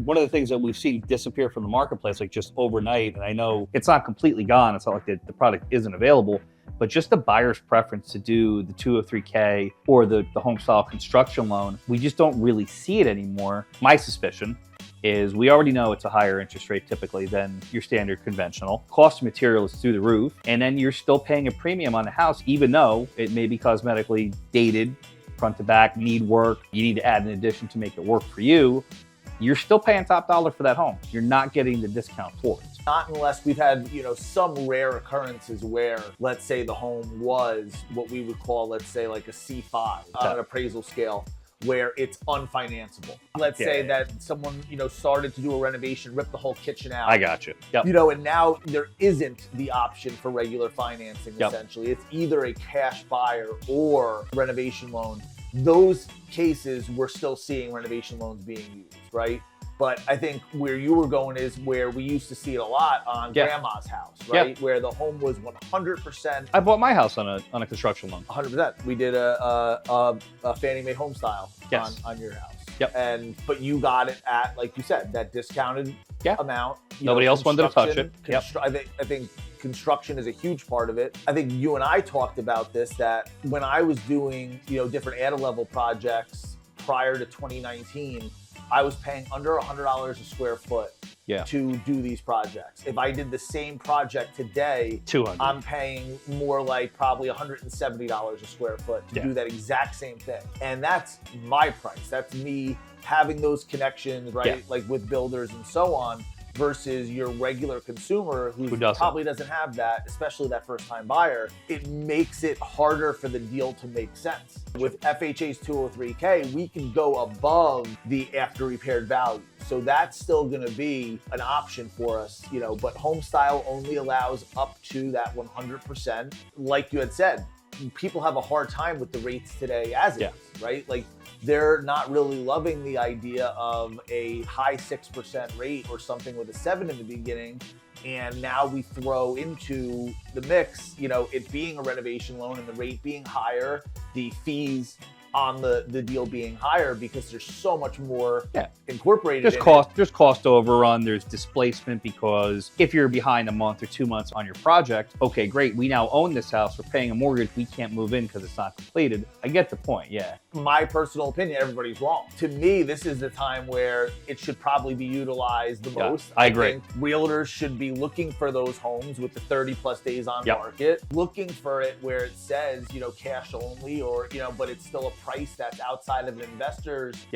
one of the things that we've seen disappear from the marketplace, like just overnight, and I know it's not completely gone, it's not like the product isn't available, but just the buyer's preference to do the 203K or the home style construction loan, we just don't really see it anymore. My suspicion is we already know it's a higher interest rate typically than your standard conventional. Cost of material is through the roof, and then you're still paying a premium on the house, even though it may be cosmetically dated, front to back, need work, you need to add an addition to make it work for you. You're still paying top dollar for that home. You're not getting the discount for it. Not unless we've had, some rare occurrences where, let's say the home was what we would call, let's say like a C5 on an appraisal scale, where it's unfinanceable. Let's say that someone, started to do a renovation, ripped the whole kitchen out. I got you. Yep. And now there isn't the option for regular financing, essentially. It's either a cash buyer or renovation loan. Those cases, we're still seeing renovation loans being used, right? But I think where you were going is where we used to see it a lot on grandma's house, right? Where the home was 100%. I bought my house on a construction loan. 100%. We did a Fannie Mae home style on your house. Yep. But you got it at, like you said, that discounted amount. Nobody else wanted to touch it. I think construction is a huge part of it. I think you and I talked about this, that when I was doing, different add-a level projects prior to 2019, I was paying under $100 a square foot to do these projects. If I did the same project today, $200. I'm paying more like probably $170 a square foot to do that exact same thing. And that's my price. That's me having those connections, right? Like with builders and so on, versus your regular consumer who probably doesn't have that, especially that first-time buyer. It makes it harder for the deal to make sense. With FHA's 203K, we can go above the after repaired value. So that's still gonna be an option for us, but home style only allows up to that 100%. Like you had said, people have a hard time with the rates today as it is, right? Like, they're not really loving the idea of a high 6% rate or something with a 7 in the beginning. And now we throw into the mix, it being a renovation loan and the rate being higher, the fees on the deal being higher because there's so much more incorporated. There's cost overrun, there's displacement because if you're behind a month or 2 months on your project, okay, great, we now own this house, we're paying a mortgage, we can't move in because it's not completed. I get the point, My personal opinion, everybody's wrong. To me, this is the time where it should probably be utilized the most. I agree. Think realtors should be looking for those homes with the 30 plus days on market, looking for it where it says, cash only or, but it's still a price that's outside of investors,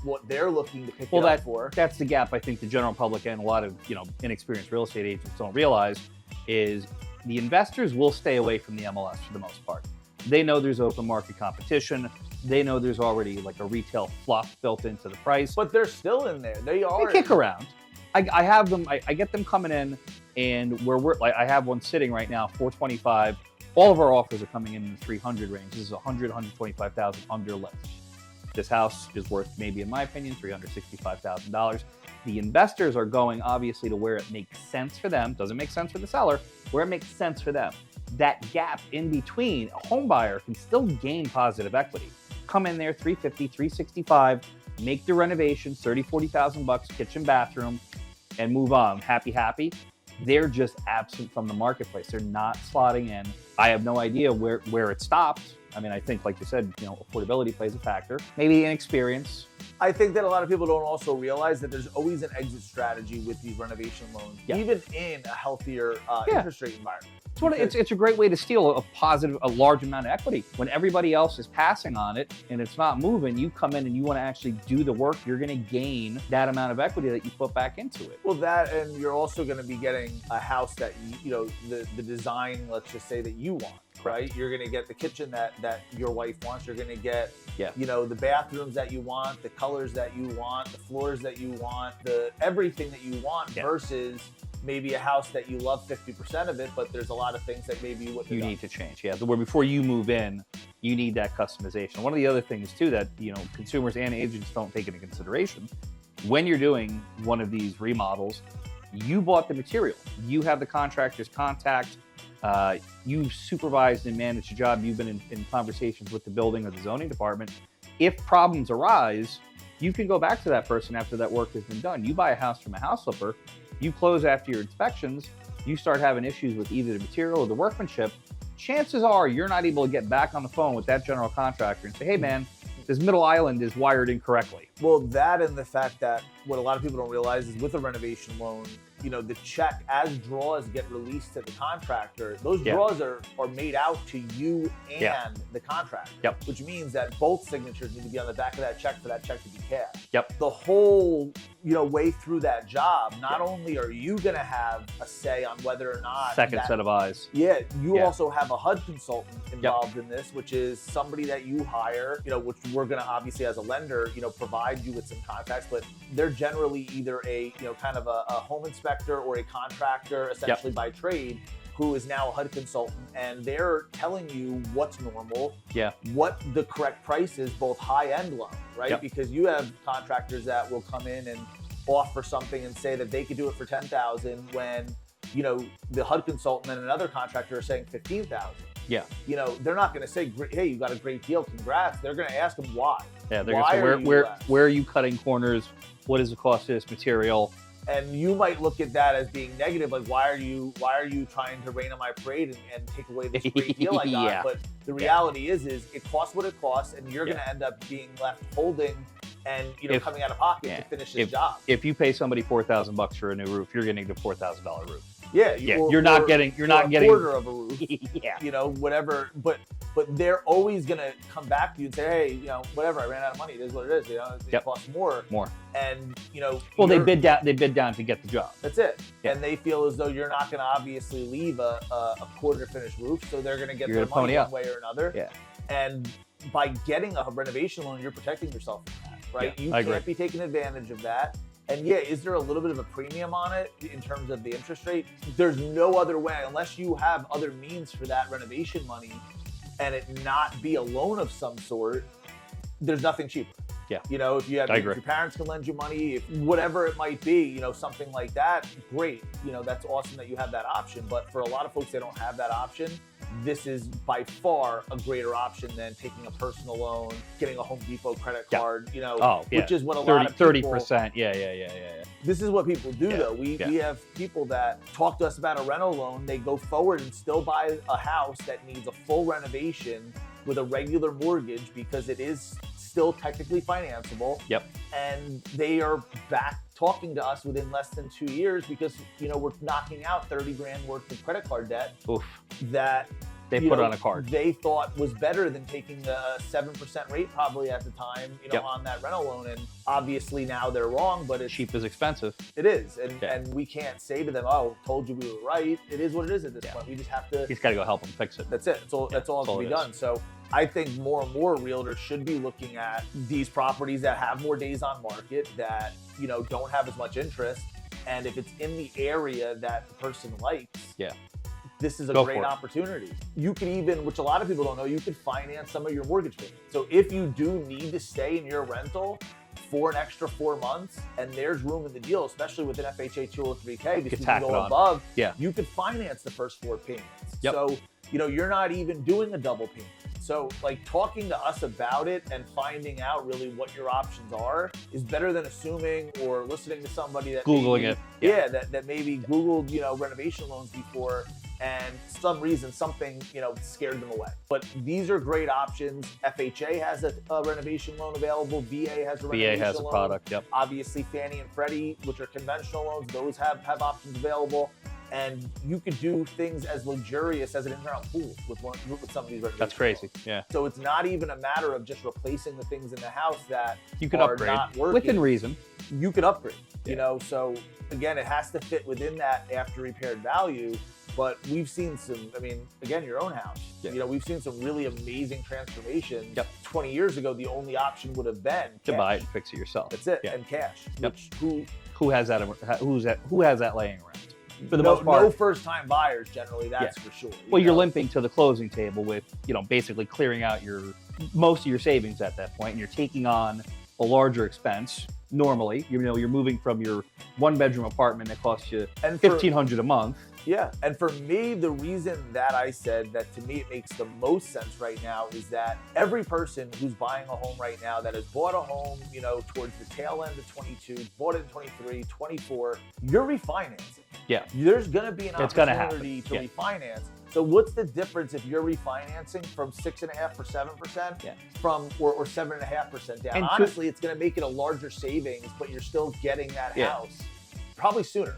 what they're looking to pick it up for. That's the gap I think the general public and a lot of, inexperienced real estate agents don't realize is the investors will stay away from the MLS for the most part. They know there's open market competition. They know there's already like a retail fluff built into the price. But they're still in there. They kick around. I have them, I get them coming in and I have one sitting right now, 425. All of our offers are coming in the 300 range. This is 100, 125,000 under list. This house is worth, maybe in my opinion, $365,000. The investors are going obviously to where it makes sense for them. Doesn't make sense for the seller, where it makes sense for them. That gap in between, a home buyer can still gain positive equity. Come in there, 350, 365, make the renovation, 30, 40,000 bucks, kitchen, bathroom, and move on. Happy. They're just absent from the marketplace. They're not slotting in. I have no idea where it stopped. I mean, I think, like you said, affordability plays a factor. Maybe inexperience. I think that a lot of people don't also realize that there's always an exit strategy with these renovation loans, even in a healthier interest rate environment. It's a great way to steal a large amount of equity. When everybody else is passing on it and it's not moving, you come in and you want to actually do the work, you're going to gain that amount of equity that you put back into it. Well, that, and you're also going to be getting a house that, the design, let's just say, that you want. Right? You're going to get the kitchen that your wife wants. You're going to get, the bathrooms that you want, the colors that you want, the floors that you want, everything that you want versus maybe a house that you love 50% of it, but there's a lot of things that maybe you need to change. Where before you move in, you need that customization. One of the other things too that, consumers and agents don't take into consideration, when you're doing one of these remodels, you bought the material. You have the contractor's contact. You supervised and managed the job. You've been in conversations with the building or the zoning department. If problems arise, you can go back to that person after that work has been done. You buy a house from a house flipper, you close after your inspections, you start having issues with either the material or the workmanship, chances are you're not able to get back on the phone with that general contractor and say, hey man, this middle island is wired incorrectly. Well, that and the fact that what a lot of people don't realize is with a renovation loan, the check, as draws get released to the contractor, those draws are made out to you and the contractor, which means that both signatures need to be on the back of that check for that check to be cashed. The whole, way through that job, not only are you going to have a say on whether or not second set of eyes. You also have a HUD consultant involved in this, which is somebody that you hire, which we're going to obviously as a lender, provide you with some contacts, but they're generally either a, kind of a home inspector or a contractor, essentially by trade, who is now a HUD consultant, and they're telling you what's normal, what the correct price is, both high and low, right? Because you have contractors that will come in and offer something and say that they could do it for $10,000 when, the HUD consultant and another contractor are saying $15,000. They're not going to say, hey, you got a great deal, congrats. They're going to ask them why. They're going to say, where are you cutting corners? What is the cost of this material? And you might look at that as being negative, like why are you trying to rain on my parade and take away this great deal I got? But the reality is it costs what it costs, and you're going to end up being left holding and coming out of pocket to finish this job. If you pay somebody $4,000 for a new roof, you're getting a $4,000 roof. You're not getting a quarter of a roof. Whatever. But they're always gonna come back to you and say, hey, whatever, I ran out of money. It is what it is. It costs more. And well, they bid down to get the job. That's it. And they feel as though you're not gonna obviously leave a quarter finished roof, so they're gonna get their money one way or another. And by getting a renovation loan, you're protecting yourself from that, right? You can't be taking advantage of that. And is there a little bit of a premium on it in terms of the interest rate? There's no other way, unless you have other means for that renovation money and it not be a loan of some sort, there's nothing cheaper. If you have if your parents can lend you money, if whatever it might be, something like that, great. That's awesome that you have that option. But for a lot of folks, they don't have that option. This is by far a greater option than taking a personal loan, getting a Home Depot credit card, which is what a lot of people... 30%, This is what people do, though. We have people that talk to us about a rental loan. They go forward and still buy a house that needs a full renovation with a regular mortgage because it is still technically financeable. And they are back talking to us within less than 2 years because, we're knocking out 30 grand worth of credit card debt that they put on a card. They thought was better than taking a 7% rate probably at the time, on that rental loan. And obviously now they're wrong, but it's cheap is expensive. It is. And we can't say to them, oh, told you we were right. It is what it is at this point. We just have to... He's got to go help them fix it. That's it. That's all to be done. So I think more and more realtors should be looking at these properties that have more days on market, that, don't have as much interest. And if it's in the area that the person likes, this is a great opportunity. You could even, which a lot of people don't know, you could finance some of your mortgage payments. So if you do need to stay in your rental for an extra 4 months and there's room in the deal, especially with an FHA 203K, because you can go above, you could finance the first 4 payments. So, you're not even doing a double payment. So talking to us about it and finding out really what your options are is better than assuming or listening to somebody that Googling it. That maybe Googled, renovation loans before, and for some reason something, scared them away. But these are great options. FHA has a renovation loan available. VA has a renovation loan. VA has a product, Obviously Fannie and Freddie, which are conventional loans, those have options available. And you could do things as luxurious as an in-ground pool with some of these renovations. That's crazy, So it's not even a matter of just replacing the things in the house that you can are upgrade not working. within reason. You could upgrade, So again, it has to fit within that after repaired value. But we've seen some, again, your own house. We've seen some really amazing transformations. 20 years ago, the only option would have been to cash. buy it and fix it yourself. That's it, and cash. Which who has that? Who has that laying around? For the most part, no first-time buyers generally. That's for sure. Well, you're limping to the closing table with, basically clearing out most of your savings at that point, and you're taking on a larger expense. Normally, you're moving from your 1-bedroom apartment that costs you $1,500 a month Yeah, and for me, the reason that I said that to me it makes the most sense right now is that every person who's buying a home right now that has bought a home, towards the tail end of 22, bought it in 23, 24, you're refinancing. Yeah. There's going to be an It's gonna opportunity to happen. refinance. So what's the difference if you're refinancing from 6.5% or 7%, or 7.5% down? And honestly, it's going to make it a larger savings, but you're still getting that house probably sooner.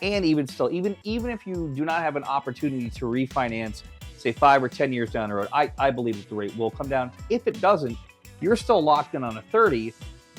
And even still, even if you do not have an opportunity to refinance, say 5 or 10 years down the road, I believe that the rate will come down. If it doesn't, you're still locked in on a 30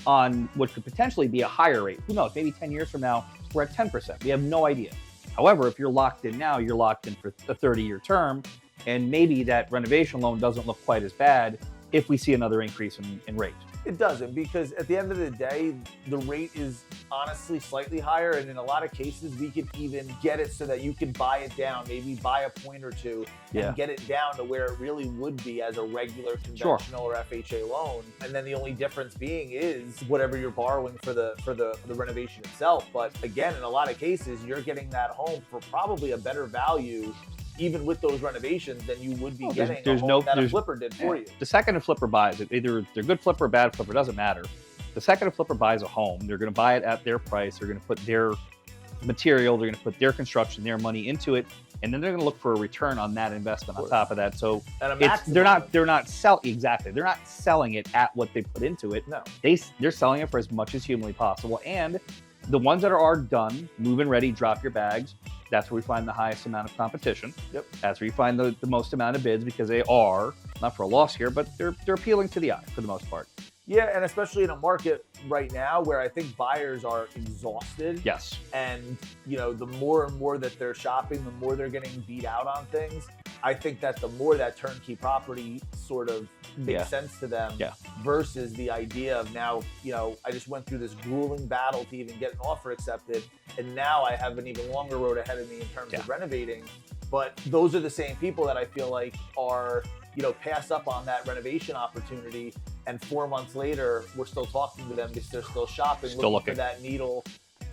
on what could potentially be a higher rate. Who knows? Maybe 10 years from now, we're at 10%. We have no idea. However, if you're locked in now, you're locked in for a 30-year term, and maybe that renovation loan doesn't look quite as bad if we see another increase in rate. It doesn't, because at the end of the day, the rate is honestly slightly higher, and in a lot of cases, we could even get it so that you can buy it down, maybe buy a point or two, and get it down to where it really would be as a regular conventional or FHA loan. And then the only difference being is whatever you're borrowing for the renovation itself. But again, in a lot of cases, you're getting that home for probably a better value, even with those renovations, than you would be getting a flipper did for you. The second a flipper buys it, either they're good flipper or bad flipper, doesn't matter. The second a flipper buys a home, they're going to buy it at their price. They're going to put their material, they're going to put their construction, their money into it, and then they're going to look for a return on that investment on top of that. So they're not selling it at what they put into it. No, they're selling it for as much as humanly possible. And the ones that are done, move-in ready, drop your bags, that's where we find the highest amount of competition. Yep. That's where you find the most amount of bids, because they are, not for a loss here, but they're appealing to the eye for the most part. Yeah, and especially in a market right now where I think buyers are exhausted. Yes. And, the more and more that they're shopping, the more they're getting beat out on things. I think that the more that turnkey property sort of makes sense to them versus the idea of now, I just went through this grueling battle to even get an offer accepted, and now I have an even longer road ahead of me in terms of renovating. But those are the same people that I feel like are, pass up on that renovation opportunity, and 4 months later, we're still talking to them because they're still shopping, looking for that needle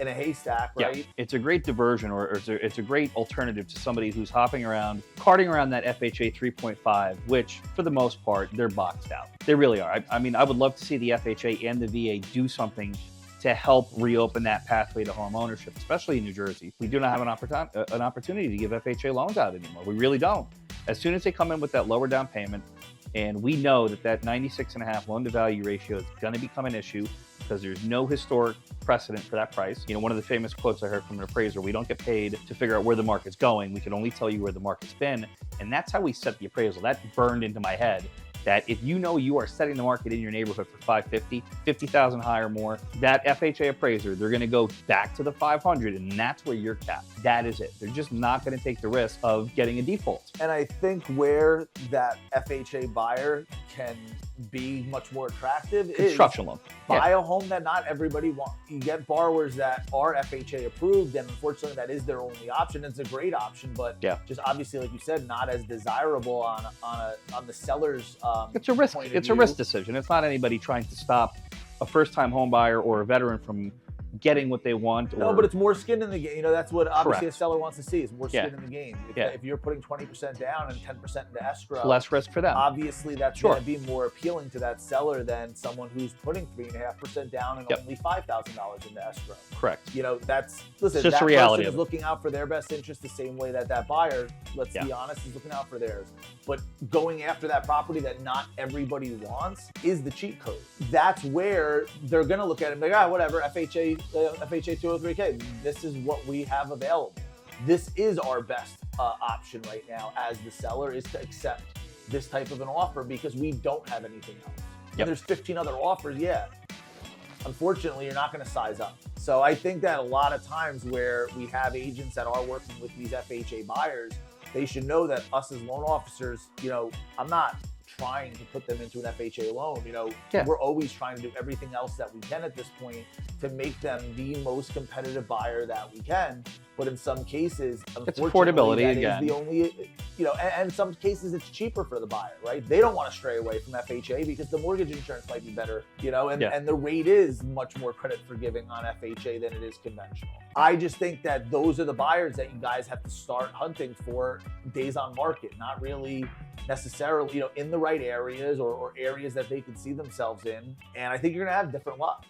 in a haystack, right? Yeah. It's a great diversion, or it's a great alternative to somebody who's hopping around, carting around that FHA 3.5, which for the most part, they're boxed out. They really are. I mean, I would love to see the FHA and the VA do something to help reopen that pathway to home ownership, especially in New Jersey. We do not have an opportunity to give FHA loans out anymore. We really don't. As soon as they come in with that lower down payment, and we know that 96.5 loan to value ratio is going to become an issue because there's no historic precedent for that price. One of the famous quotes I heard from an appraiser, we don't get paid to figure out where the market's going. We can only tell you where the market's been. And that's how we set the appraisal. That burned into my head, that if you know you are setting the market in your neighborhood for 550, 50,000 high or more, that FHA appraiser, they're going to go back to the 500, and that's where you're capped. That is it. They're just not going to take the risk of getting a default. And I think where that FHA buyer can be much more attractive construction loan. Buy a home that not everybody wants. You get borrowers that are FHA approved, and unfortunately that is their only option. It's a great option, but just obviously, like you said, not as desirable on the seller's it's a risk. It's a risk decision. It's not anybody trying to stop a first-time home buyer or a veteran from getting what they want. No, but it's more skin in the game. That's what obviously a seller wants to see, is more skin in the game. If you're putting 20% down and 10% into escrow, less risk for them. Obviously, that's going to be more appealing to that seller than someone who's putting 3.5% down and only $5,000 into escrow. Correct. That's just that a reality. Person is looking out for their best interest the same way that buyer, let's be honest, is looking out for theirs. But going after that property that not everybody wants is the cheat code. That's where they're going to look at it and be like, whatever, FHA 203K, this is what we have available. This is our best option right now as the seller, is to accept this type of an offer because we don't have anything else. And there's 15 other offers, unfortunately, you're not going to size up. So I think that a lot of times where we have agents that are working with these FHA buyers, they should know that us as loan officers, I'm not trying to put them into an FHA loan. We're always trying to do everything else that we can at this point to make them the most competitive buyer that we can. But in some cases, it's affordability that again. Is the only, and in some cases it's cheaper for the buyer, right? They don't want to stray away from FHA because the mortgage insurance might be better, and the rate is much more credit forgiving on FHA than it is conventional. I just think that those are the buyers that you guys have to start hunting for days on market, not really necessarily, in the right areas or areas that they can see themselves in. And I think you're going to have different luck.